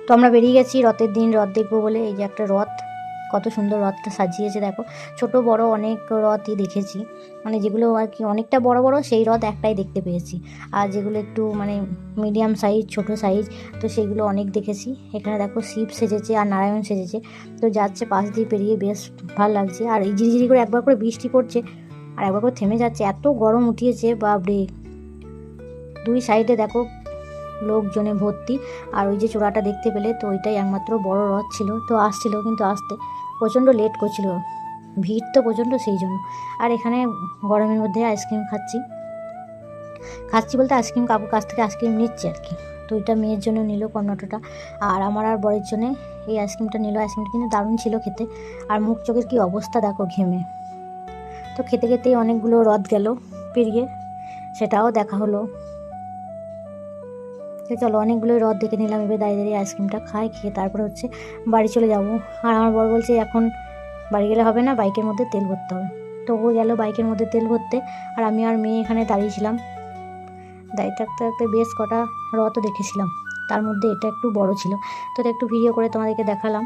তো আমরা বেরিয়ে গেছি রথের দিন রথ দেখবো বলে। এই যে একটা রথ, কত সুন্দর রথটা সাজিয়েছে দেখো। ছোট বড় অনেক রথই দেখেছি, মানে যেগুলো আর কি অনেকটা বড় বড় সেই রথ একটাই দেখতে পেয়েছি, আর যেগুলো একটু মানে মিডিয়াম সাইজ ছোট সাইজ তো সেগুলো অনেক দেখেছি। এখানে দেখো শিব সেজেছে আর নারায়ণ সেজেছে, তো যাচ্ছে পাশ দিয়ে পেরিয়ে, বেশ ভালো লাগছে। আর এই ঝিরিঝিরি করে একবার করে বৃষ্টি পড়ছে আর একবার করে থেমে যাচ্ছে, এত গরম উঠিয়েছে বাপরে। দুই সাইডে দেখো লোকজনে ভর্তি। আর ওই যে চূড়াটা দেখতে পেলে তো ওইটাই একমাত্র বড় রথ ছিল, তো আসছিল কিন্তু আসতে প্রচণ্ড লেট করছিল, ভিড় তো প্রচণ্ড সেই জন্য। আর এখানে গরমের মধ্যে আইসক্রিম খাচ্ছি বলতে আইসক্রিম কাকুর কাছ থেকে আইসক্রিম নিচ্ছি আর কি। তো ওইটা মেয়ের জন্য নিল কর্নাটকটা, আর আমার আর বরের জন্যে এই আইসক্রিমটা নিল। আইসক্রিমটা কিন্তু দারুণ ছিল খেতে, আর মুখ চোখের কী অবস্থা দেখো ঘেমে। তো খেতে খেতেই অনেকগুলো রথ গেল পেরিয়ে, সেটাও দেখা হলো। তো চলো অনেকগুলোই রথ দেখে নিলাম, এবার দাঁড়িয়ে দাঁড়িয়ে আইসক্রিমটা খেয়ে তারপরে হচ্ছে বাড়ি চলে যাব। আর আমার বর বলছে এখন বাড়ি গেলে হবে না, বাইকের মধ্যে তেল ভরতে হবে। তো ও গেল বাইকের মধ্যে তেল ভরতে, আর আমি আর মেয়ে এখানে দাঁড়িয়েছিলাম। দাঁড়িয়ে থাকতে থাকতে বেশ কটা রথও দেখেছিলাম, তার মধ্যে এটা একটু বড় ছিল, তো এটা একটু ভিডিও করে তোমাদেরকে দেখালাম।